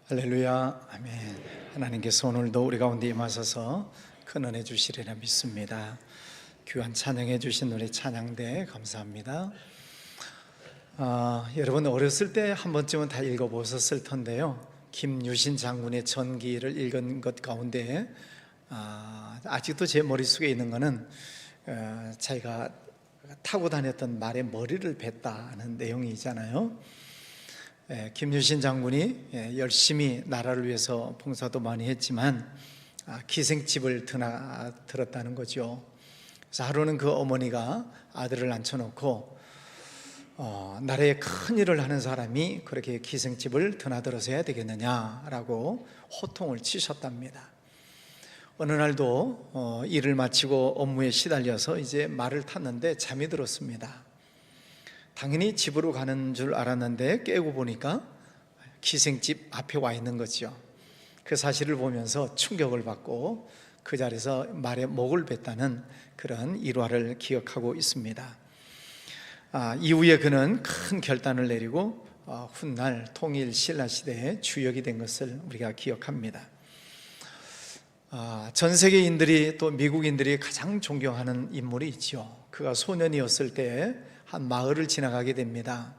할렐루야, 아멘. 하나님께서 오늘도 우리 가운데 임하셔서 큰 은혜 주시리라 믿습니다. 귀한 찬양해 주신 우리 찬양대 감사합니다. 여러분 어렸을 때 한 번쯤은 다 읽어보셨을 텐데요, 김유신 장군의 전기를 읽은 것 가운데 아직도 제 머릿속에 있는 것은 자기가 타고 다녔던 말에 머리를 뱉다는 내용이잖아요. 김유신 장군이 열심히 나라를 위해서 봉사도 많이 했지만 기생집을 드나들었다는 거죠. 그래서 하루는 그 어머니가 아들을 앉혀놓고 나라에 큰 일을 하는 사람이 그렇게 기생집을 드나들어서 해야 되겠느냐라고 호통을 치셨답니다. 어느 날도 일을 마치고 업무에 시달려서 이제 말을 탔는데 잠이 들었습니다. 당연히 집으로 가는 줄 알았는데 깨고 보니까 기생집 앞에 와 있는 거죠. 그 사실을 보면서 충격을 받고 그 자리에서 말에 목을 뱉다는 그런 일화를 기억하고 있습니다. 이후에 그는 큰 결단을 내리고 훗날 통일 신라 시대의 주역이 된 것을 우리가 기억합니다. 전 세계인들이 또 미국인들이 가장 존경하는 인물이 있죠. 그가 소년이었을 때 한 마을을 지나가게 됩니다.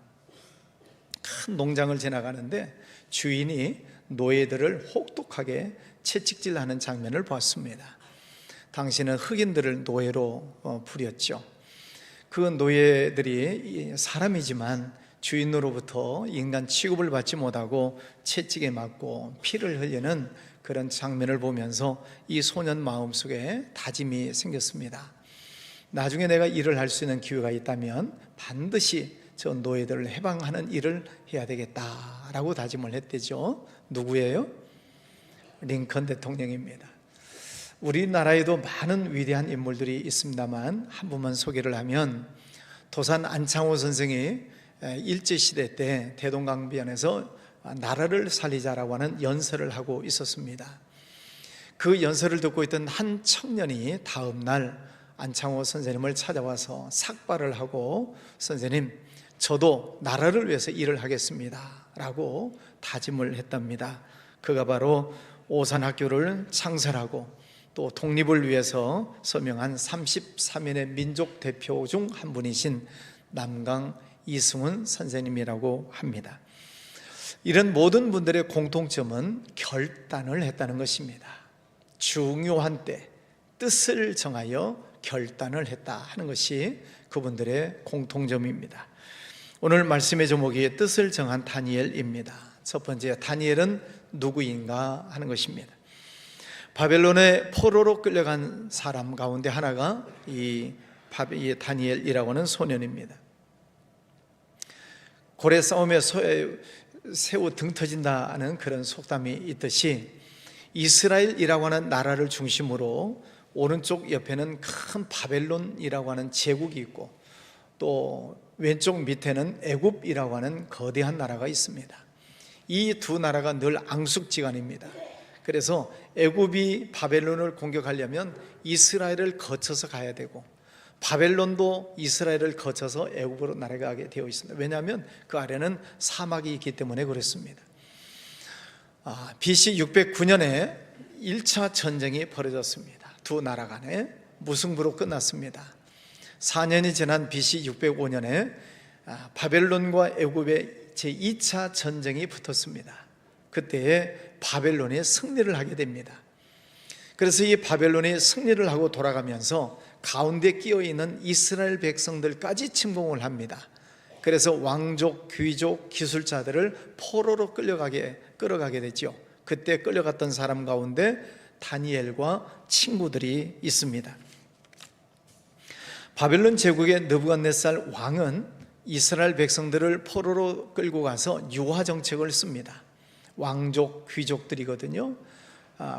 큰 농장을 지나가는데 주인이 노예들을 혹독하게 채찍질하는 장면을 보았습니다. 당시는 흑인들을 노예로 부렸죠. 그 노예들이 사람이지만 주인으로부터 인간 취급을 받지 못하고 채찍에 맞고 피를 흘리는 그런 장면을 보면서 이 소년 마음속에 다짐이 생겼습니다. 나중에 내가 일을 할 수 있는 기회가 있다면 반드시 저 노예들을 해방하는 일을 해야 되겠다라고 다짐을 했대죠. 누구예요? 링컨 대통령입니다. 우리나라에도 많은 위대한 인물들이 있습니다만 한 분만 소개를 하면, 도산 안창호 선생이 일제시대 때 대동강변에서 나라를 살리자라고 하는 연설을 하고 있었습니다. 그 연설을 듣고 있던 한 청년이 다음 날 안창호 선생님을 찾아와서 삭발을 하고, 선생님, 저도 나라를 위해서 일을 하겠습니다 라고 다짐을 했답니다. 그가 바로 오산학교를 창설하고 또 독립을 위해서 서명한 33인의 민족 대표 중 한 분이신 남강 이승훈 선생님이라고 합니다. 이런 모든 분들의 공통점은 결단을 했다는 것입니다. 중요한 때 뜻을 정하여 결단을 했다 하는 것이 그분들의 공통점입니다. 오늘 말씀의 제목이 뜻을 정한 다니엘입니다. 첫 번째, 다니엘은 누구인가 하는 것입니다. 바벨론의 포로로 끌려간 사람 가운데 하나가 이 다니엘이라고 하는 소년입니다. 고래 싸움에 새우 등 터진다는 그런 속담이 있듯이 이스라엘이라고 하는 나라를 중심으로 오른쪽 옆에는 큰 바벨론이라고 하는 제국이 있고 또 왼쪽 밑에는 애굽이라고 하는 거대한 나라가 있습니다. 이 두 나라가 늘 앙숙지간입니다. 그래서 애굽이 바벨론을 공격하려면 이스라엘을 거쳐서 가야 되고, 바벨론도 이스라엘을 거쳐서 애굽으로 날아가게 되어 있습니다. 왜냐하면 그 아래는 사막이 있기 때문에 그렇습니다. BC 609년에 1차 전쟁이 벌어졌습니다. 두 나라 간에 무승부로 끝났습니다. 4년이 지난 BC 605년에 바벨론과 애굽의 제2차 전쟁이 붙었습니다. 그때에 바벨론이 승리를 하게 됩니다. 그래서 이 바벨론이 승리를 하고 돌아가면서 가운데 끼어있는 이스라엘 백성들까지 침공을 합니다. 그래서 왕족, 귀족, 기술자들을 포로로 끌어가게 되죠. 그때 끌려갔던 사람 가운데 다니엘과 친구들이 있습니다. 바벨론 제국의 느부갓네살 왕은 이스라엘 백성들을 포로로 끌고 가서 유화 정책을 씁니다. 왕족, 귀족들이거든요.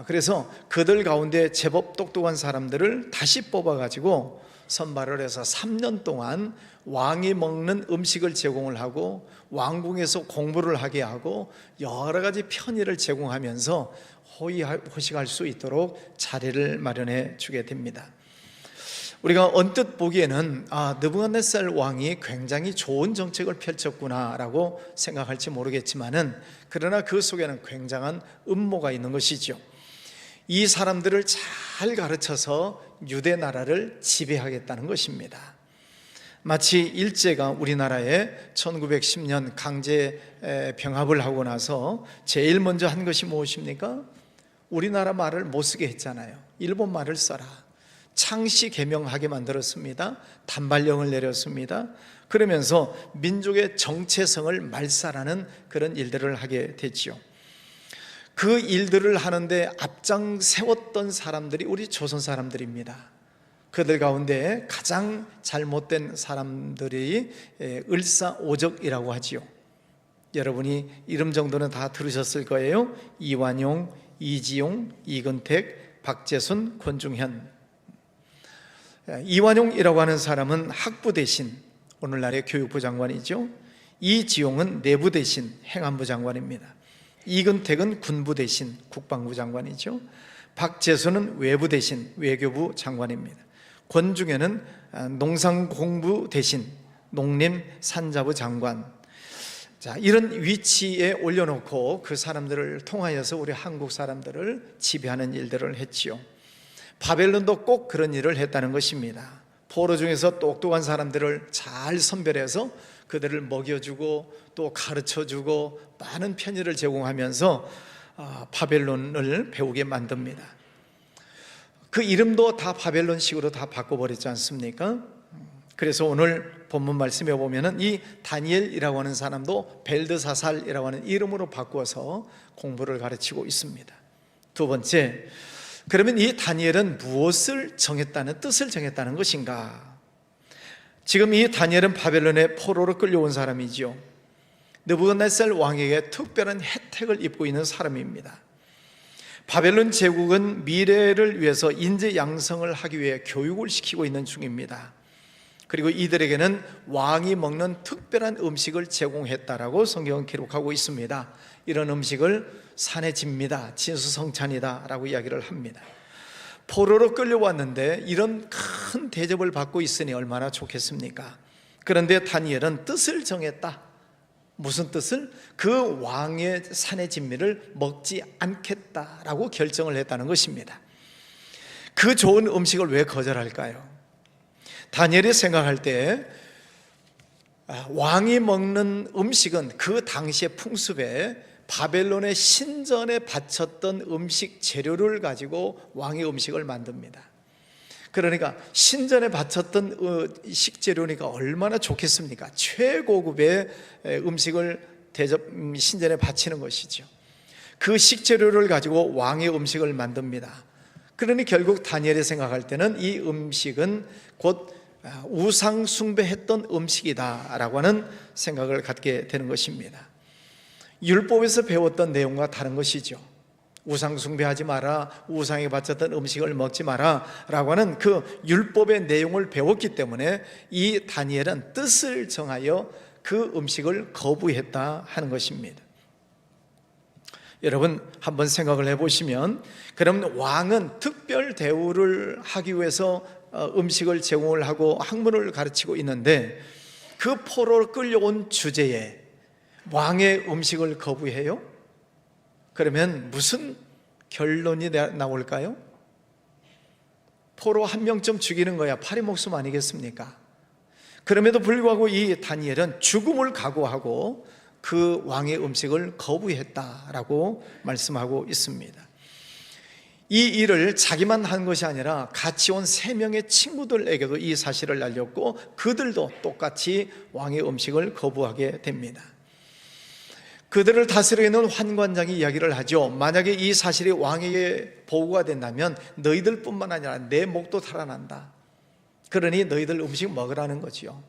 그래서 그들 가운데 제법 똑똑한 사람들을 다시 뽑아가지고 선발을 해서 3년 동안 왕이 먹는 음식을 제공을 하고 왕궁에서 공부를 하게 하고 여러 가지 편의를 제공하면서 호의호식할 수 있도록 자리를 마련해 주게 됩니다. 우리가 언뜻 보기에는 느부갓네살 왕이 굉장히 좋은 정책을 펼쳤구나라고 생각할지 모르겠지만은, 그러나 그 속에는 굉장한 음모가 있는 것이죠. 이 사람들을 잘 가르쳐서 유대 나라를 지배하겠다는 것입니다. 마치 일제가 우리나라에 1910년 강제 병합을 하고 나서 제일 먼저 한 것이 무엇입니까? 우리나라 말을 못 쓰게 했잖아요. 일본 말을 써라. 창씨 개명하게 만들었습니다. 단발령을 내렸습니다. 그러면서 민족의 정체성을 말살하는 그런 일들을 하게 됐죠. 그 일들을 하는데 앞장 세웠던 사람들이 우리 조선 사람들입니다. 그들 가운데 가장 잘못된 사람들이 을사오적이라고 하지요. 여러분이 이름 정도는 다 들으셨을 거예요. 이완용, 이지용, 이근택, 박재순, 권중현. 이완용이라고 하는 사람은 학부 대신 오늘날의 교육부 장관이죠. 이지용은 내부 대신 행안부 장관입니다. 이근택은 군부 대신 국방부 장관이죠. 박재순은 외부 대신 외교부 장관입니다. 권중현은 농상공부 대신 농림산자부 장관. 자, 이런 위치에 올려놓고 그 사람들을 통하여서 우리 한국 사람들을 지배하는 일들을 했지요. 바벨론도 꼭 그런 일을 했다는 것입니다. 포로 중에서 똑똑한 사람들을 잘 선별해서 그들을 먹여주고 또 가르쳐주고 많은 편의를 제공하면서 바벨론을 배우게 만듭니다. 그 이름도 다 바벨론식으로 다 바꿔버렸지 않습니까? 그래서 오늘 본문 말씀에 보면은 이 다니엘이라고 하는 사람도 벨드사살이라고 하는 이름으로 바꾸어서 공부를 가르치고 있습니다. 두 번째, 그러면 이 다니엘은 무엇을 정했다는, 뜻을 정했다는 것인가? 지금 이 다니엘은 바벨론의 포로로 끌려온 사람이죠. 느부갓네살 왕에게 특별한 혜택을 입고 있는 사람입니다. 바벨론 제국은 미래를 위해서 인재 양성을 하기 위해 교육을 시키고 있는 중입니다. 그리고 이들에게는 왕이 먹는 특별한 음식을 제공했다라고 성경은 기록하고 있습니다. 이런 음식을 산해집니다, 진수성찬이다 라고 이야기를 합니다. 포로로 끌려왔는데 이런 큰 대접을 받고 있으니 얼마나 좋겠습니까? 그런데 다니엘은 뜻을 정했다. 무슨 뜻을? 그 왕의 산의 진미를 먹지 않겠다라고 결정을 했다는 것입니다. 그 좋은 음식을 왜 거절할까요? 다니엘이 생각할 때 왕이 먹는 음식은 그 당시의 풍습에 바벨론의 신전에 바쳤던 음식 재료를 가지고 왕의 음식을 만듭니다. 그러니까 신전에 바쳤던 식재료니까 얼마나 좋겠습니까? 최고급의 음식을 신전에 바치는 것이죠. 그 식재료를 가지고 왕의 음식을 만듭니다. 그러니 결국 다니엘이 생각할 때는 이 음식은 곧 우상 숭배했던 음식이다라고 하는 생각을 갖게 되는 것입니다. 율법에서 배웠던 내용과 다른 것이죠. 우상 숭배하지 마라, 우상에 바쳤던 음식을 먹지 마라 라고 하는 그 율법의 내용을 배웠기 때문에 이 다니엘은 뜻을 정하여 그 음식을 거부했다 하는 것입니다. 여러분 한번 생각을 해보시면, 그럼 왕은 특별 대우를 하기 위해서 음식을 제공을 하고 학문을 가르치고 있는데 그 포로로 끌려온 주제에 왕의 음식을 거부해요? 그러면 무슨 결론이 나올까요? 포로 한 명쯤 죽이는 거야. 파리 목숨 아니겠습니까? 그럼에도 불구하고 이 다니엘은 죽음을 각오하고 그 왕의 음식을 거부했다라고 말씀하고 있습니다. 이 일을 자기만 한 것이 아니라 같이 온 3명의 친구들에게도 이 사실을 알렸고 그들도 똑같이 왕의 음식을 거부하게 됩니다. 그들을 다스리고 있는 환관장이 이야기를 하죠. 만약에 이 사실이 왕에게 보고가 된다면 너희들 뿐만 아니라 내 목도 탈환한다. 그러니 너희들 음식 먹으라는 거지요.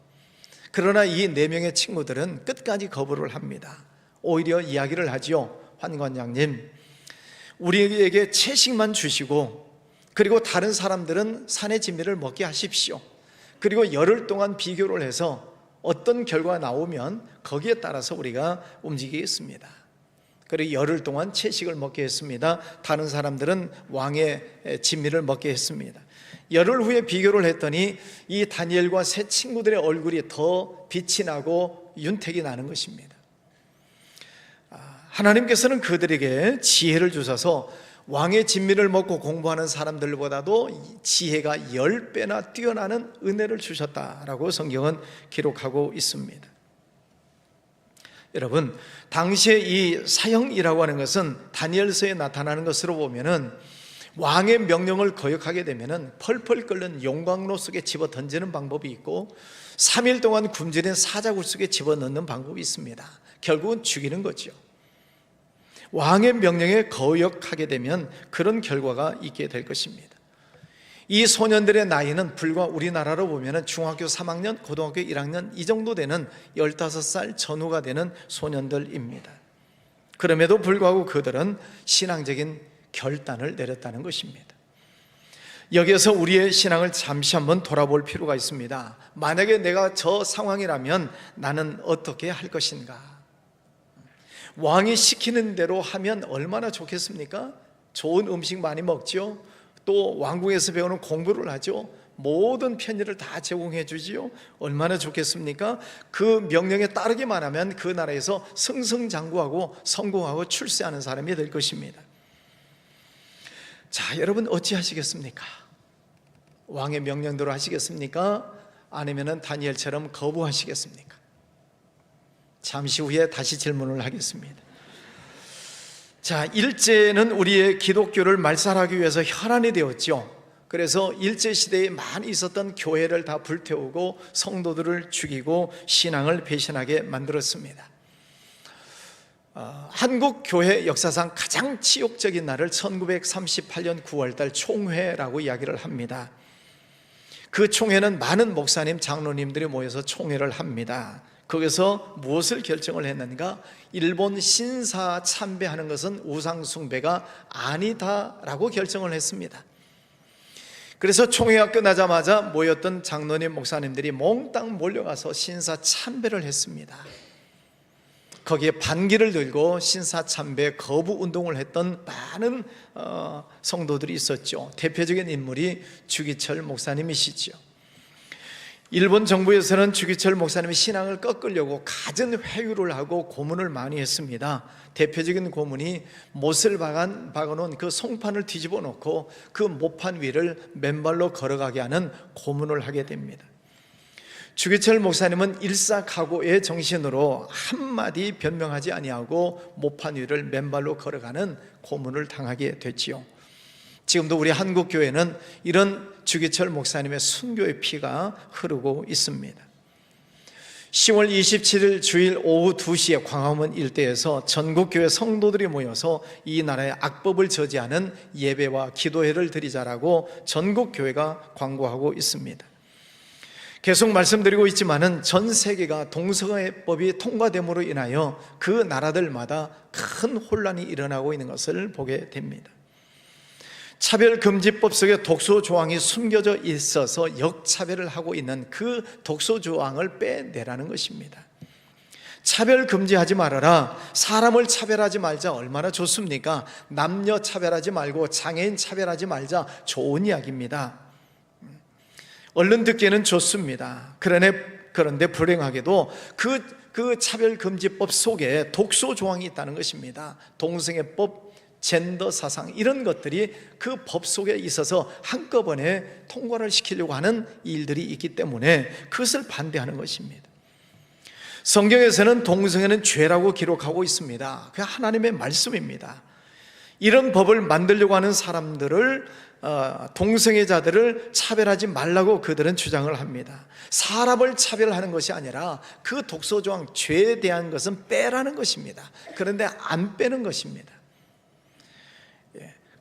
그러나 이 4명의 친구들은 끝까지 거부를 합니다. 오히려 이야기를 하죠. 환관장님, 우리에게 채식만 주시고 그리고 다른 사람들은 산의 진미를 먹게 하십시오. 그리고 열흘 동안 비교를 해서 어떤 결과가 나오면 거기에 따라서 우리가 움직이겠습니다. 그리고 열흘 동안 채식을 먹게 했습니다. 다른 사람들은 왕의 진미를 먹게 했습니다. 열흘 후에 비교를 했더니 이 다니엘과 세 친구들의 얼굴이 더 빛이 나고 윤택이 나는 것입니다. 하나님께서는 그들에게 지혜를 주셔서 왕의 진미를 먹고 공부하는 사람들보다도 지혜가 10배나 뛰어나는 은혜를 주셨다라고 성경은 기록하고 있습니다. 여러분, 당시에 이 사형이라고 하는 것은 다니엘서에 나타나는 것으로 보면은 왕의 명령을 거역하게 되면은 펄펄 끓는 용광로 속에 집어 던지는 방법이 있고 3일 동안 굶주린 사자굴 속에 집어넣는 방법이 있습니다. 결국은 죽이는 거죠. 왕의 명령에 거역하게 되면 그런 결과가 있게 될 것입니다. 이 소년들의 나이는 불과 우리나라로 보면 중학교 3학년, 고등학교 1학년 이 정도 되는 15살 전후가 되는 소년들입니다. 그럼에도 불구하고 그들은 신앙적인 결단을 내렸다는 것입니다. 여기에서 우리의 신앙을 잠시 한번 돌아볼 필요가 있습니다. 만약에 내가 저 상황이라면 나는 어떻게 할 것인가? 왕이 시키는 대로 하면 얼마나 좋겠습니까? 좋은 음식 많이 먹죠. 또 왕궁에서 배우는 공부를 하죠. 모든 편의를 다 제공해 주지요. 얼마나 좋겠습니까? 그 명령에 따르기만 하면 그 나라에서 승승장구하고 성공하고 출세하는 사람이 될 것입니다. 자, 여러분 어찌 하시겠습니까? 왕의 명령대로 하시겠습니까? 아니면 다니엘처럼 거부하시겠습니까? 잠시 후에 다시 질문을 하겠습니다. 자, 일제는 우리의 기독교를 말살하기 위해서 혈안이 되었죠. 그래서 일제시대에 많이 있었던 교회를 다 불태우고 성도들을 죽이고 신앙을 배신하게 만들었습니다. 한국 교회 역사상 가장 치욕적인 날을 1938년 9월달 총회라고 이야기를 합니다. 그 총회는 많은 목사님, 장로님들이 모여서 총회를 합니다. 거기서 무엇을 결정을 했는가? 일본 신사 참배하는 것은 우상 숭배가 아니다라고 결정을 했습니다. 그래서 총회가 끝나자마자 모였던 장로님, 목사님들이 몽땅 몰려가서 신사 참배를 했습니다. 거기에 반기를 들고 신사 참배 거부 운동을 했던 많은 성도들이 있었죠. 대표적인 인물이 주기철 목사님이시죠. 일본 정부에서는 주기철 목사님의 신앙을 꺾으려고 갖은 회유를 하고 고문을 많이 했습니다. 대표적인 고문이 못을 박아놓은 그 송판을 뒤집어 놓고 그 못판 위를 맨발로 걸어가게 하는 고문을 하게 됩니다. 주기철 목사님은 일사각오의 정신으로 한마디 변명하지 아니하고 못판 위를 맨발로 걸어가는 고문을 당하게 됐지요. 지금도 우리 한국교회는 이런 주기철 목사님의 순교의 피가 흐르고 있습니다. 10월 27일 주일 오후 2시에 광화문 일대에서 전국교회 성도들이 모여서 이 나라의 악법을 저지하는 예배와 기도회를 드리자라고 전국교회가 광고하고 있습니다. 계속 말씀드리고 있지만은 전 세계가 동성애법이 통과됨으로 인하여 그 나라들마다 큰 혼란이 일어나고 있는 것을 보게 됩니다. 차별금지법 속에 독소조항이 숨겨져 있어서 역차별을 하고 있는 그 독소조항을 빼내라는 것입니다. 차별금지하지 말아라, 사람을 차별하지 말자, 얼마나 좋습니까? 남녀 차별하지 말고 장애인 차별하지 말자, 좋은 이야기입니다. 얼른 듣기에는 좋습니다. 그런데 불행하게도 그 차별금지법 속에 독소조항이 있다는 것입니다. 동성애법, 젠더 사상 이런 것들이 그 법 속에 있어서 한꺼번에 통과를 시키려고 하는 일들이 있기 때문에 그것을 반대하는 것입니다. 성경에서는 동성애는 죄라고 기록하고 있습니다. 그게 하나님의 말씀입니다. 이런 법을 만들려고 하는 사람들을 동성애자들을 차별하지 말라고 그들은 주장을 합니다. 사람을 차별하는 것이 아니라 그 독소조항 죄에 대한 것은 빼라는 것입니다. 그런데 안 빼는 것입니다.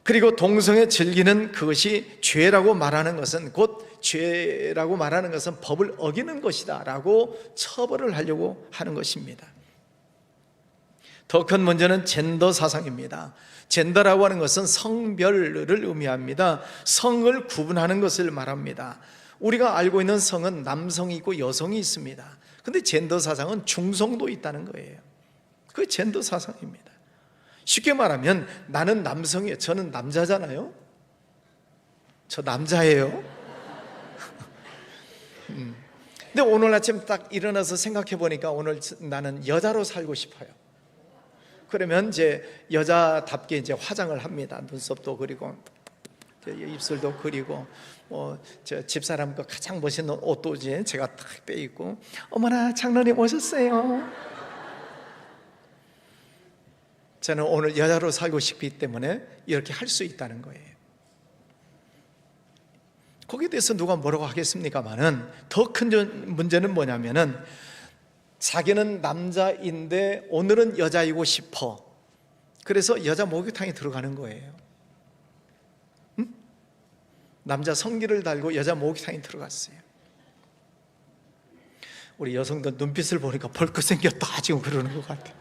그리고 동성애 즐기는 그것이 죄라고 말하는 것은 곧 죄라고 말하는 것은 법을 어기는 것이다 라고 처벌을 하려고 하는 것입니다. 더 큰 문제는 젠더 사상입니다. 젠더라고 하는 것은 성별을 의미합니다. 성을 구분하는 것을 말합니다. 우리가 알고 있는 성은 남성이 있고 여성이 있습니다. 그런데 젠더 사상은 중성도 있다는 거예요. 그게 젠더 사상입니다. 쉽게 말하면 나는 남성이에요. 저는 남자잖아요. 저 남자예요. 근데 오늘 아침 딱 일어나서 생각해 보니까 오늘 나는 여자로 살고 싶어요. 그러면 이제 여자답게 이제 화장을 합니다. 눈썹도 그리고 입술도 그리고 저 집사람 거 가장 멋있는 옷도 이제 제가 딱 빼입고, 어머나 장로님 오셨어요. 저는 오늘 여자로 살고 싶기 때문에 이렇게 할 수 있다는 거예요. 거기에 대해서 누가 뭐라고 하겠습니까마는 더 큰 문제는 뭐냐면은 자기는 남자인데 오늘은 여자이고 싶어. 그래서 여자 목욕탕에 들어가는 거예요. 응? 남자 성기를 달고 여자 목욕탕에 들어갔어요. 우리 여성들 눈빛을 보니까 벌컥 생겼다 지금 그러는 것 같아요.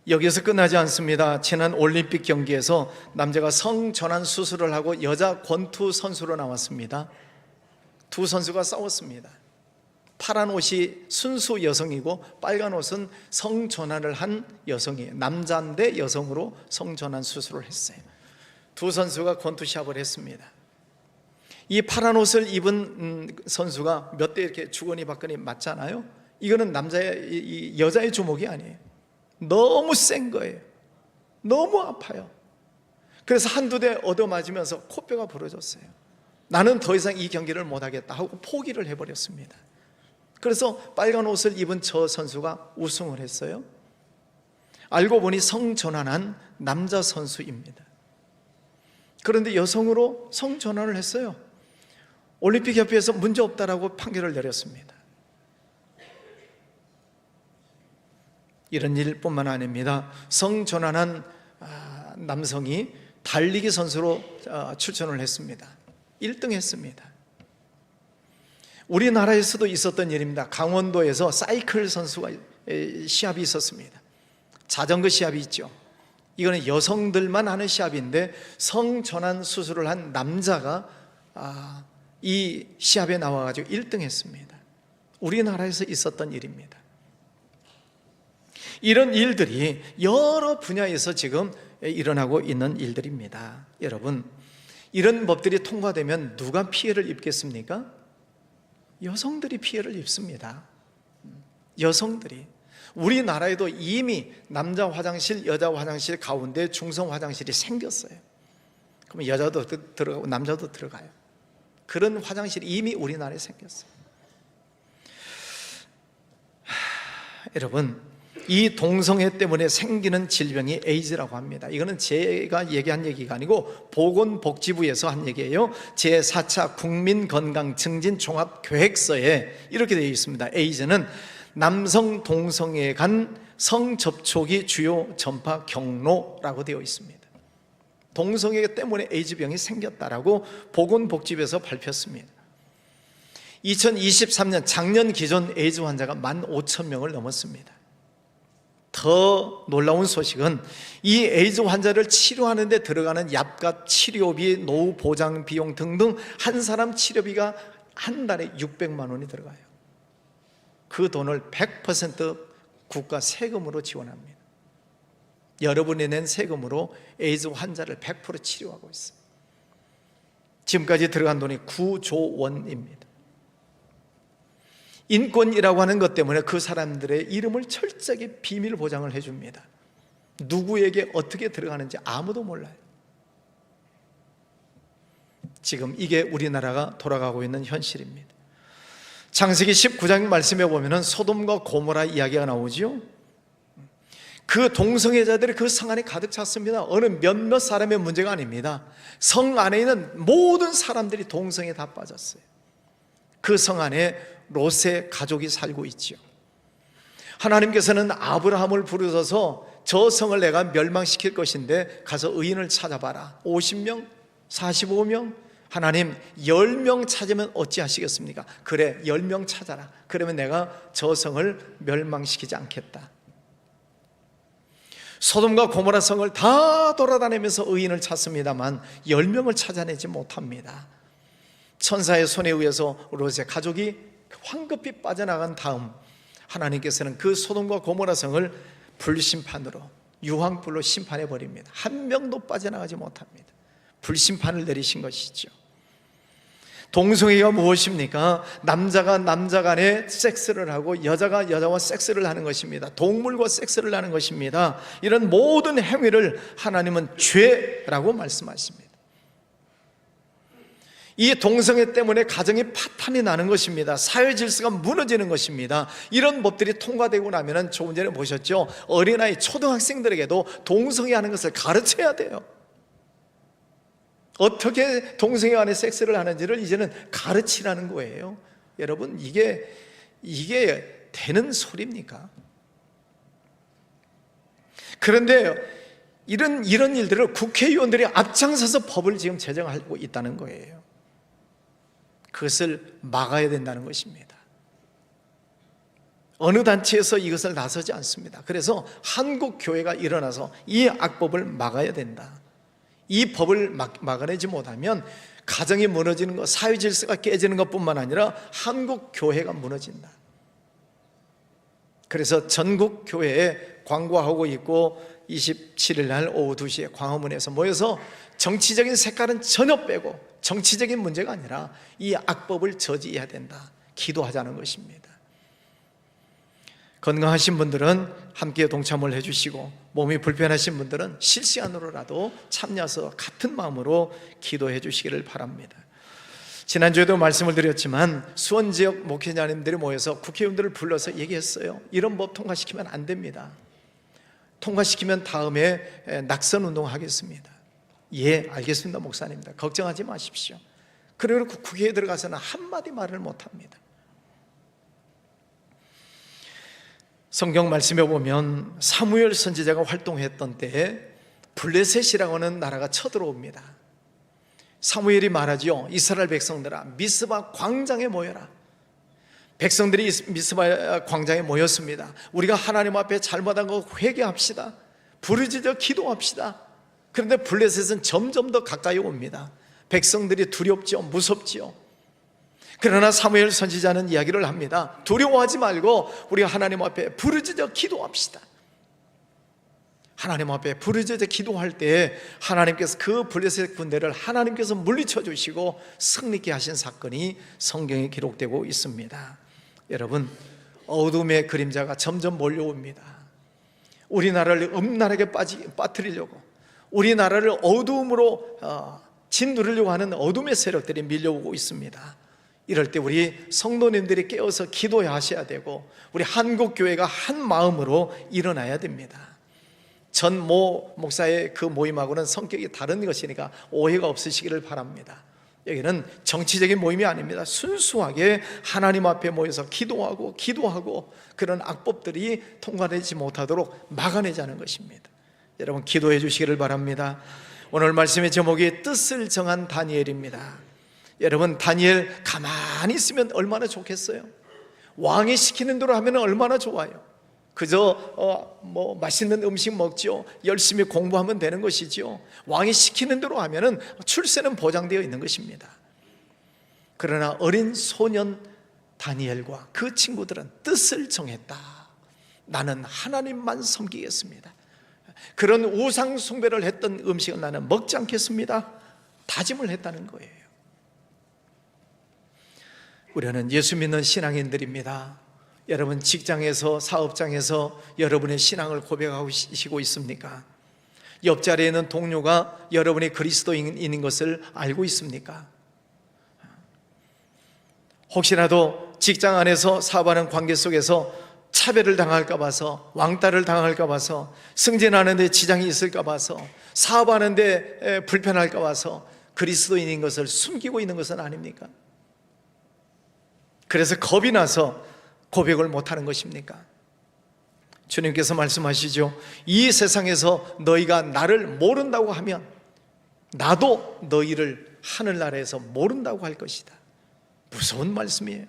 여기서 끝나지 않습니다. 지난 올림픽 경기에서 남자가 성전환 수술을 하고 여자 권투 선수로 나왔습니다. 두 선수가 싸웠습니다. 파란 옷이 순수 여성이고 빨간 옷은 성전환을 한 여성이에요. 남자인데 여성으로 성전환 수술을 했어요. 두 선수가 권투 시합을 했습니다. 이 파란 옷을 입은 선수가 몇 대 이렇게 주거니 받거니 맞잖아요. 이거는 여자의 주먹이 아니에요. 너무 센 거예요. 너무 아파요. 그래서 한두 대 얻어맞으면서 코뼈가 부러졌어요. 나는 더 이상 이 경기를 못하겠다 하고 포기를 해버렸습니다. 그래서 빨간 옷을 입은 저 선수가 우승을 했어요. 알고 보니 성전환한 남자 선수입니다. 그런데 여성으로 성전환을 했어요. 올림픽협회에서 문제 없다라고 판결을 내렸습니다. 이런 일뿐만 아닙니다. 성전환한 남성이 달리기 선수로 출전을 했습니다. 1등 했습니다. 우리나라에서도 있었던 일입니다. 강원도에서 사이클 선수가 시합이 있었습니다. 자전거 시합이 있죠. 이거는 여성들만 하는 시합인데 성전환 수술을 한 남자가 이 시합에 나와가지고 1등 했습니다. 우리나라에서 있었던 일입니다. 이런 일들이 여러 분야에서 지금 일어나고 있는 일들입니다. 여러분, 이런 법들이 통과되면 누가 피해를 입겠습니까? 여성들이 피해를 입습니다. 여성들이. 우리나라에도 이미 남자 화장실, 여자 화장실 가운데 중성 화장실이 생겼어요. 그러면 여자도 들어가고 남자도 들어가요. 그런 화장실이 이미 우리나라에 생겼어요. 여러분, 이 동성애 때문에 생기는 질병이 에이즈라고 합니다. 이거는 제가 얘기한 얘기가 아니고 보건복지부에서 한 얘기예요. 제4차 국민건강증진종합계획서에 이렇게 되어 있습니다. 에이즈는 남성 동성애 간 성접촉이 주요 전파 경로라고 되어 있습니다. 동성애 때문에 에이즈병이 생겼다라고 보건복지부에서 발표했습니다. 2023년 작년 기준 에이즈 환자가 15,000명을 넘었습니다. 더 놀라운 소식은 이 에이즈 환자를 치료하는 데 들어가는 약값, 치료비, 노후 보장 비용 등등 한 사람 치료비가 한 달에 600만 원이 들어가요. 그 돈을 100% 국가 세금으로 지원합니다. 여러분이 낸 세금으로 에이즈 환자를 100% 치료하고 있어요. 지금까지 들어간 돈이 9조 원입니다. 인권이라고 하는 것 때문에 그 사람들의 이름을 철저하게 비밀 보장을 해줍니다. 누구에게 어떻게 들어가는지 아무도 몰라요. 지금 이게 우리나라가 돌아가고 있는 현실입니다. 창세기 19장 말씀에 보면 소돔과 고모라 이야기가 나오지요. 그 동성애자들이 그 성 안에 가득 찼습니다. 어느 몇몇 사람의 문제가 아닙니다. 성 안에 있는 모든 사람들이 동성애에 다 빠졌어요. 그 성 안에 롯의 가족이 살고 있지요. 하나님께서는 아브라함을 부르셔서 저 성을 내가 멸망시킬 것인데 가서 의인을 찾아봐라. 50명, 45명, 하나님 10명 찾으면 어찌하시겠습니까? 그래, 10명 찾아라. 그러면 내가 저 성을 멸망시키지 않겠다. 소돔과 고모라 성을 다 돌아다니면서 의인을 찾습니다만 10명을 찾아내지 못합니다. 천사의 손에 의해서 롯의 가족이 황급히 빠져나간 다음 하나님께서는 그 소돔과 고모라 성을 불심판으로 유황불로 심판해 버립니다. 한 명도 빠져나가지 못합니다. 불심판을 내리신 것이죠. 동성애가 무엇입니까? 남자가 남자 간에 섹스를 하고 여자가 여자와 섹스를 하는 것입니다. 동물과 섹스를 하는 것입니다. 이런 모든 행위를 하나님은 죄라고 말씀하십니다. 이 동성애 때문에 가정이 파탄이 나는 것입니다. 사회 질서가 무너지는 것입니다. 이런 법들이 통과되고 나면 조금 전에 보셨죠? 어린아이 초등학생들에게도 동성애 하는 것을 가르쳐야 돼요. 어떻게 동성애 안에 섹스를 하는지를 이제는 가르치라는 거예요. 여러분, 이게 되는 소리입니까? 그런데 이런 일들을 국회의원들이 앞장서서 법을 지금 제정하고 있다는 거예요. 그것을 막아야 된다는 것입니다. 어느 단체에서 이것을 나서지 않습니다. 그래서 한국 교회가 일어나서 이 악법을 막아야 된다. 이 법을 막아내지 못하면 가정이 무너지는 것, 사회 질서가 깨지는 것뿐만 아니라 한국 교회가 무너진다. 그래서 전국 교회에 광고하고 있고 27일 날 오후 2시에 광화문에서 모여서 정치적인 색깔은 전혀 빼고 정치적인 문제가 아니라 이 악법을 저지해야 된다. 기도하자는 것입니다. 건강하신 분들은 함께 동참을 해주시고 몸이 불편하신 분들은 실시간으로라도 참여해서 같은 마음으로 기도해 주시기를 바랍니다. 지난주에도 말씀을 드렸지만 수원지역 목회자님들이 모여서 국회의원들을 불러서 얘기했어요. 이런 법 통과시키면 안 됩니다. 통과시키면 다음에 낙선운동 하겠습니다. 예, 알겠습니다 목사님입니다. 걱정하지 마십시오. 그리고 국회에 들어가서는 한마디 말을 못합니다. 성경 말씀에 보면 사무엘 선지자가 활동했던 때에 블레셋이라고 하는 나라가 쳐들어옵니다. 사무엘이 말하죠. 이스라엘 백성들아, 미스바 광장에 모여라. 백성들이 미스바 광장에 모였습니다. 우리가 하나님 앞에 잘못한 거 회개합시다. 부르짖어 기도합시다. 그런데 블레셋은 점점 더 가까이 옵니다. 백성들이 두렵죠, 무섭죠. 그러나 사무엘 선지자는 이야기를 합니다. 두려워하지 말고 우리가 하나님 앞에 부르짖어 기도합시다. 하나님 앞에 부르짖어 기도할 때 하나님께서 그 블레셋 군대를 하나님께서 물리쳐 주시고 승리케 하신 사건이 성경에 기록되고 있습니다. 여러분, 어둠의 그림자가 점점 몰려옵니다. 우리나라를 음란하게 빠뜨리려고, 우리나라를 어둠으로 짓누르려고 하는 어둠의 세력들이 밀려오고 있습니다. 이럴 때 우리 성도님들이 깨어서 기도해야 하셔야 되고 우리 한국교회가 한 마음으로 일어나야 됩니다. 전 모 목사의 그 모임하고는 성격이 다른 것이니까 오해가 없으시기를 바랍니다. 여기는 정치적인 모임이 아닙니다. 순수하게 하나님 앞에 모여서 기도하고 그런 악법들이 통과되지 못하도록 막아내자는 것입니다. 여러분, 기도해 주시기를 바랍니다. 오늘 말씀의 제목이 뜻을 정한 다니엘입니다. 여러분, 다니엘 가만히 있으면 얼마나 좋겠어요? 왕이 시키는 대로 하면 얼마나 좋아요? 그저 맛있는 음식 먹죠. 열심히 공부하면 되는 것이죠. 왕이 시키는 대로 하면 출세는 보장되어 있는 것입니다. 그러나 어린 소년 다니엘과 그 친구들은 뜻을 정했다. 나는 하나님만 섬기겠습니다. 그런 우상 숭배를 했던 음식은 나는 먹지 않겠습니다. 다짐을 했다는 거예요. 우리는 예수 믿는 신앙인들입니다. 여러분, 직장에서, 사업장에서 여러분의 신앙을 고백하시고 있습니까? 옆자리에 있는 동료가 여러분이 그리스도인인 것을 알고 있습니까? 혹시라도 직장 안에서 사업하는 관계 속에서 차별을 당할까 봐서, 왕따를 당할까 봐서, 승진하는데 지장이 있을까 봐서, 사업하는데 불편할까 봐서 그리스도인인 것을 숨기고 있는 것은 아닙니까? 그래서 겁이 나서 고백을 못하는 것입니까? 주님께서 말씀하시죠. 이 세상에서 너희가 나를 모른다고 하면 나도 너희를 하늘나라에서 모른다고 할 것이다. 무서운 말씀이에요.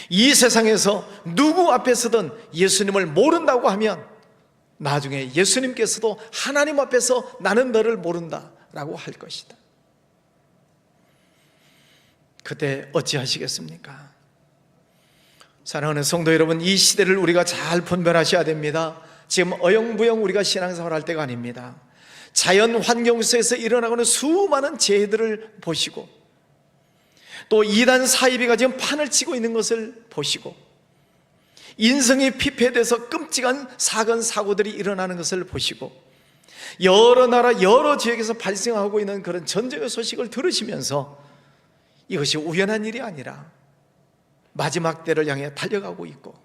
이 세상에서 누구 앞에서든 예수님을 모른다고 하면 나중에 예수님께서도 하나님 앞에서 나는 너를 모른다라고 할 것이다. 그때 어찌하시겠습니까? 사랑하는 성도 여러분, 이 시대를 우리가 잘 분별하셔야 됩니다. 지금 어영부영 우리가 신앙생활 할 때가 아닙니다. 자연 환경 속에서 일어나고는 수많은 재해들을 보시고, 또 이단 사이비가 지금 판을 치고 있는 것을 보시고, 인성이 피폐돼서 끔찍한 사건 사고들이 일어나는 것을 보시고, 여러 나라 여러 지역에서 발생하고 있는 그런 전쟁의 소식을 들으시면서 이것이 우연한 일이 아니라 마지막 때를 향해 달려가고 있고,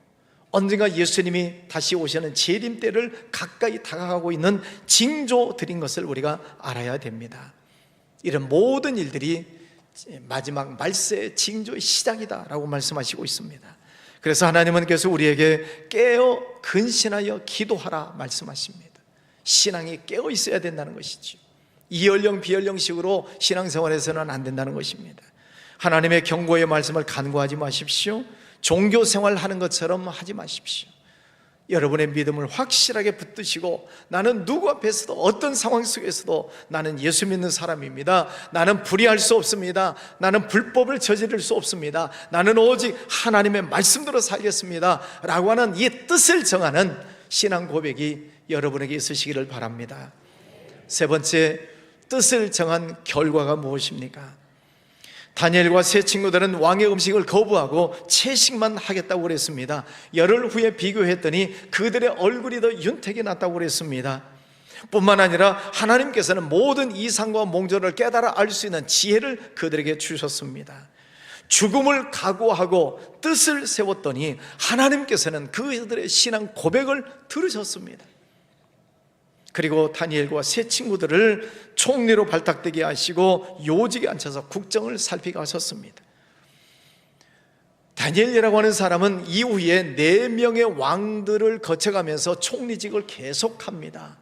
언젠가 예수님이 다시 오시는 재림 때를 가까이 다가가고 있는 징조들인 것을 우리가 알아야 됩니다. 이런 모든 일들이 마지막 말세의 징조의 시작이다라고 말씀하시고 있습니다. 그래서 하나님은 계속 우리에게 깨어 근신하여 기도하라 말씀하십니다. 신앙이 깨어 있어야 된다는 것이죠. 이연령 비연령식으로 신앙생활에서는 안 된다는 것입니다. 하나님의 경고의 말씀을 간과하지 마십시오. 종교 생활하는 것처럼 하지 마십시오. 여러분의 믿음을 확실하게 붙드시고, 나는 누구 앞에서도 어떤 상황 속에서도 나는 예수 믿는 사람입니다, 나는 불의할 수 없습니다, 나는 불법을 저지를 수 없습니다, 나는 오직 하나님의 말씀대로 살겠습니다 라고 하는 이 뜻을 정하는 신앙 고백이 여러분에게 있으시기를 바랍니다. 세 번째, 뜻을 정한 결과가 무엇입니까? 다니엘과 세 친구들은 왕의 음식을 거부하고 채식만 하겠다고 그랬습니다. 열흘 후에 비교했더니 그들의 얼굴이 더 윤택이 났다고 그랬습니다. 뿐만 아니라 하나님께서는 모든 이상과 몽절을 깨달아 알 수 있는 지혜를 그들에게 주셨습니다. 죽음을 각오하고 뜻을 세웠더니 하나님께서는 그들의 신앙 고백을 들으셨습니다. 그리고 다니엘과 세 친구들을 총리로 발탁되게 하시고 요직에 앉혀서 국정을 살피게 하셨습니다. 다니엘이라고 하는 사람은 이후에 4명의 왕들을 거쳐가면서 총리직을 계속합니다.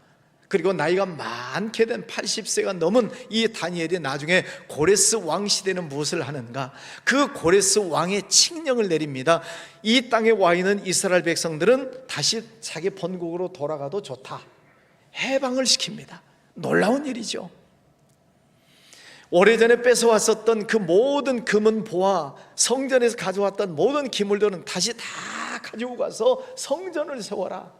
그리고 나이가 많게 된 80세가 넘은 이 다니엘이 나중에 고레스 왕 시대는 무엇을 하는가? 그 고레스 왕의 칙령을 내립니다. 이 땅에 와 있는 이스라엘 백성들은 다시 자기 본국으로 돌아가도 좋다, 해방을 시킵니다. 놀라운 일이죠. 오래전에 뺏어왔었던 그 모든 금은 보화, 성전에서 가져왔던 모든 기물들은 다시 다 가지고 가서 성전을 세워라.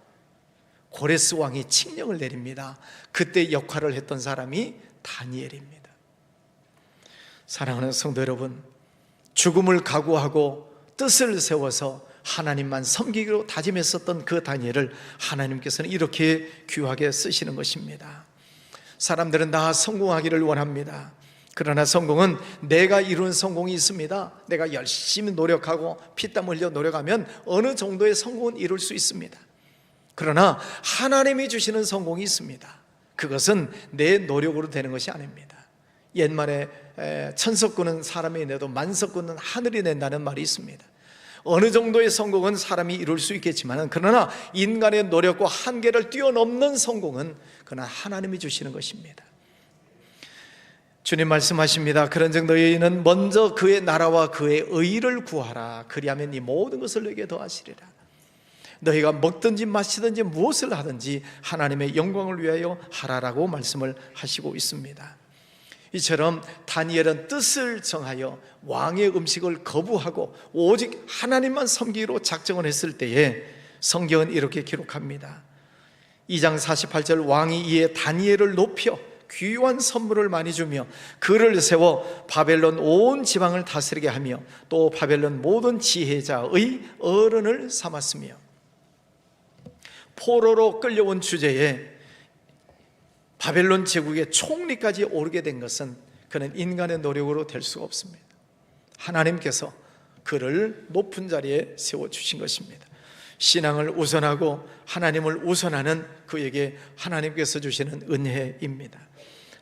고레스 왕이 칙령을 내립니다. 그때 역할을 했던 사람이 다니엘입니다. 사랑하는 성도 여러분, 죽음을 각오하고 뜻을 세워서 하나님만 섬기기로 다짐했었던 그 다니엘을 하나님께서는 이렇게 귀하게 쓰시는 것입니다. 사람들은 다 성공하기를 원합니다. 그러나 성공은 내가 이룬 성공이 있습니다. 내가 열심히 노력하고 피땀 흘려 노력하면 어느 정도의 성공은 이룰 수 있습니다. 그러나 하나님이 주시는 성공이 있습니다. 그것은 내 노력으로 되는 것이 아닙니다. 옛말에 천석군은 사람이 내도 만석군은 하늘이 낸다는 말이 있습니다. 어느 정도의 성공은 사람이 이룰 수 있겠지만, 그러나 인간의 노력과 한계를 뛰어넘는 성공은 그러나 하나님이 주시는 것입니다. 주님 말씀하십니다. 그런즉 너희는 먼저 그의 나라와 그의 의를 구하라. 그리하면 이 모든 것을 너희에게 더하시리라. 너희가 먹든지 마시든지 무엇을 하든지 하나님의 영광을 위하여 하라라고 말씀을 하시고 있습니다. 이처럼 다니엘은 뜻을 정하여 왕의 음식을 거부하고 오직 하나님만 섬기기로 작정을 했을 때에 성경은 이렇게 기록합니다. 2장 48절, 왕이 이에 다니엘을 높여 귀한 선물을 많이 주며 그를 세워 바벨론 온 지방을 다스리게 하며 또 바벨론 모든 지혜자의 어른을 삼았으며, 포로로 끌려온 주제에 바벨론 제국의 총리까지 오르게 된 것은 그는 인간의 노력으로 될 수가 없습니다. 하나님께서 그를 높은 자리에 세워주신 것입니다. 신앙을 우선하고 하나님을 우선하는 그에게 하나님께서 주시는 은혜입니다.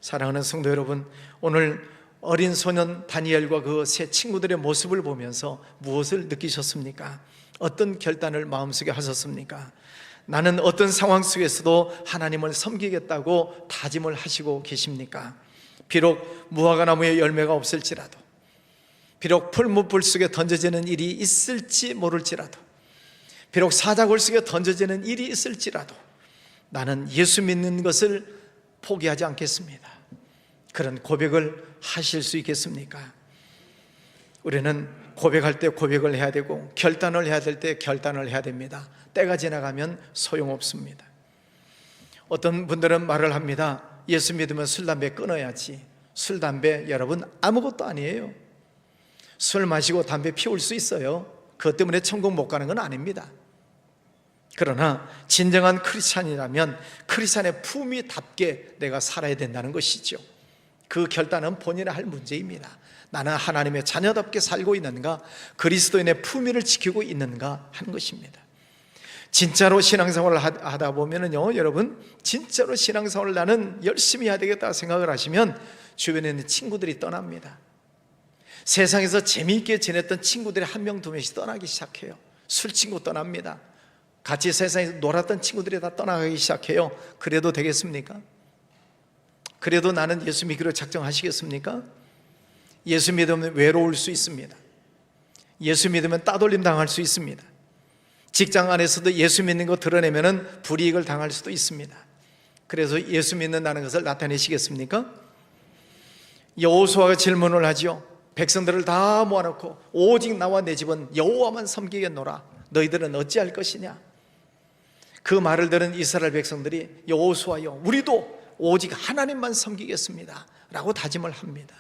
사랑하는 성도 여러분, 오늘 어린 소년 다니엘과 그 세 친구들의 모습을 보면서 무엇을 느끼셨습니까? 어떤 결단을 마음속에 하셨습니까? 나는 어떤 상황 속에서도 하나님을 섬기겠다고 다짐을 하시고 계십니까? 비록 무화과나무에 열매가 없을지라도, 비록 풀무불 속에 던져지는 일이 있을지 모를지라도, 비록 사자굴 속에 던져지는 일이 있을지라도 나는 예수 믿는 것을 포기하지 않겠습니다. 그런 고백을 하실 수 있겠습니까? 우리는 고백할 때 고백을 해야 되고 결단을 해야 될 때 결단을 해야 됩니다. 때가 지나가면 소용없습니다. 어떤 분들은 말을 합니다. 예수 믿으면 술, 담배 끊어야지. 술, 담배 여러분 아무것도 아니에요. 술 마시고 담배 피울 수 있어요. 그것 때문에 천국 못 가는 건 아닙니다. 그러나 진정한 크리스찬이라면 크리스찬의 품위답게 내가 살아야 된다는 것이죠. 그 결단은 본인이 할 문제입니다. 나는 하나님의 자녀답게 살고 있는가, 그리스도인의 품위를 지키고 있는가 하는 것입니다. 진짜로 신앙생활을 하다 보면은요, 여러분, 진짜로 신앙생활을 나는 열심히 해야 되겠다 생각을 하시면 주변에 있는 친구들이 떠납니다. 세상에서 재미있게 지냈던 친구들이 한 명, 두 명씩 떠나기 시작해요. 술 친구 떠납니다. 같이 세상에서 놀았던 친구들이 다 떠나가기 시작해요. 그래도 되겠습니까? 그래도 나는 예수 믿기로 작정하시겠습니까? 예수 믿으면 외로울 수 있습니다. 예수 믿으면 따돌림 당할 수 있습니다. 직장 안에서도 예수 믿는 거 드러내면 불이익을 당할 수도 있습니다. 그래서 예수 믿는다는 것을 나타내시겠습니까? 여호수아가 질문을 하죠. 백성들을 다 모아놓고 오직 나와 내 집은 여호와만 섬기겠노라. 너희들은 어찌할 것이냐? 그 말을 들은 이스라엘 백성들이 여호수아여, 우리도 오직 하나님만 섬기겠습니다 라고 다짐을 합니다.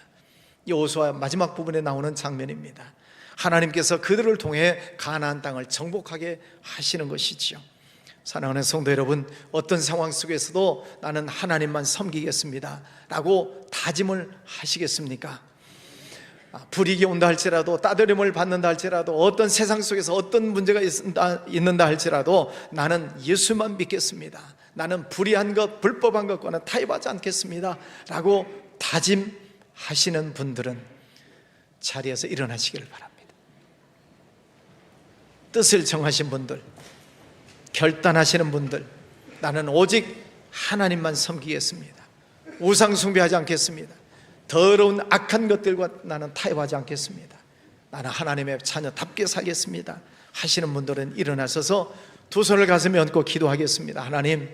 여호수아 마지막 부분에 나오는 장면입니다. 하나님께서 그들을 통해 가나안 땅을 정복하게 하시는 것이지요. 사랑하는 성도 여러분, 어떤 상황 속에서도 나는 하나님만 섬기겠습니다 라고 다짐을 하시겠습니까? 불이익이 온다 할지라도, 따돌림을 받는다 할지라도, 어떤 세상 속에서 어떤 문제가 있는다 할지라도 나는 예수만 믿겠습니다, 나는 불의한 것, 불법한 것과는 타협하지 않겠습니다 라고 다짐하시는 분들은 자리에서 일어나시기를 바랍니다. 뜻을 정하신 분들, 결단하시는 분들, 나는 오직 하나님만 섬기겠습니다, 우상 숭배하지 않겠습니다, 더러운 악한 것들과 나는 타협하지 않겠습니다, 나는 하나님의 자녀답게 살겠습니다 하시는 분들은 일어나셔서 두 손을 가슴에 얹고 기도하겠습니다. 하나님,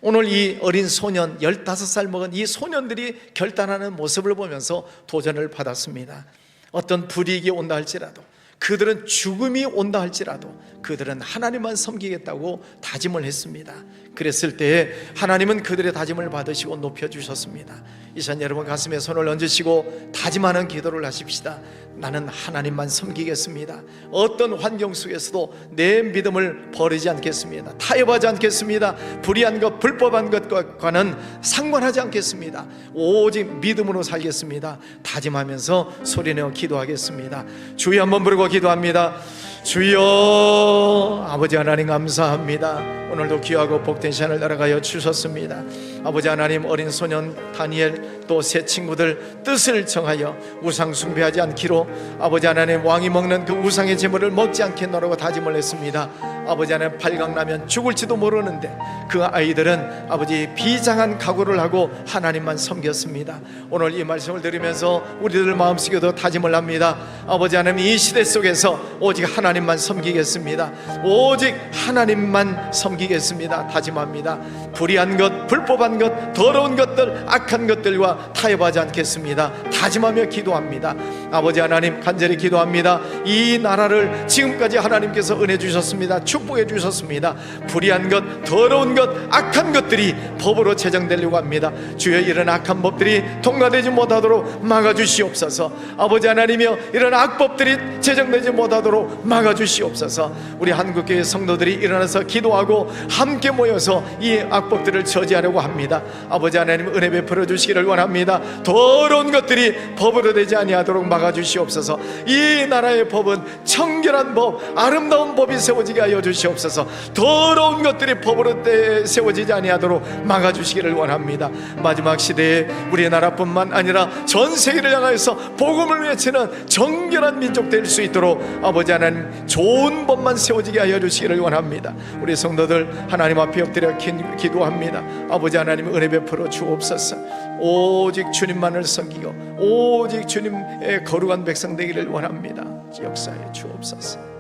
오늘 이 어린 소년, 15살 먹은 이 소년들이 결단하는 모습을 보면서 도전을 받았습니다. 어떤 불이익이 온다 할지라도, 그들은 죽음이 온다 할지라도 그들은 하나님만 섬기겠다고 다짐을 했습니다. 그랬을 때에 하나님은 그들의 다짐을 받으시고 높여주셨습니다. 이 시간 여러분 가슴에 손을 얹으시고 다짐하는 기도를 하십시다. 나는 하나님만 섬기겠습니다. 어떤 환경 속에서도 내 믿음을 버리지 않겠습니다. 타협하지 않겠습니다. 불의한 것, 불법한 것과는 상관하지 않겠습니다. 오직 믿음으로 살겠습니다. 다짐하면서 소리내어 기도하겠습니다. 주여 한번 부르고 기도합니다. 주여, 아버지 하나님 감사합니다. 오늘도 귀하고 복된 시간을 날아가여 주셨습니다. 아버지 하나님, 어린 소년 다니엘 또 새 친구들 뜻을 정하여 우상 숭배하지 않기로, 아버지 하나님 왕이 먹는 그 우상의 제물을 먹지 않겠노라고 다짐을 했습니다. 아버지 하나님, 발각나면 죽을지도 모르는데 그 아이들은 아버지 비장한 각오를 하고 하나님만 섬겼습니다. 오늘 이 말씀을 들으면서 우리들 마음속에도 다짐을 합니다. 아버지 하나님, 이 시대 속에서 오직 하나님만 섬기겠습니다. 오직 하나님만 섬기겠습니다 다짐합니다. 불의한 것, 불법한 것, 더러운 것들, 악한 것들과 타협하지 않겠습니다. 다짐하며 기도합니다. 아버지 하나님, 간절히 기도합니다. 이 나라를 지금까지 하나님께서 은혜 주셨습니다. 축복해 주셨습니다. 불의한 것, 더러운 것, 악한 것들이 법으로 제정되려고 합니다. 주여, 이런 악한 법들이 통과되지 못하도록 막아주시옵소서. 아버지 하나님이여, 이런 악법들이 제정되지 못하도록 막아주시옵소서. 우리 한국교회 성도들이 일어나서 기도하고 함께 모여서 이 악법들을 저지하려고 합니다. 아버지 하나님, 은혜 베풀어 주시기를 원합니다. 더러운 것들이 법으로 되지 아니하도록 막아주시옵소서. 이 나라의 법은 청결한 법, 아름다운 법이 세워지게 하여 주시옵소서. 더러운 것들이 법으로 세워지지 아니하도록 막아주시기를 원합니다. 마지막 시대에 우리나라뿐만 아니라 전 세계를 향하여서 복음을 외치는 정결한 민족 될 수 있도록 아버지 하나님, 좋은 법만 세워지게 하여 주시기를 원합니다. 우리 성도들 하나님 앞에 엎드려 기도합니다. 아버지 하나님, 은혜 베풀어 주옵소서. 오직 주님만을 섬기고 오직 주님의 거룩한 백성 되기를 원합니다. 역사해 주옵소서.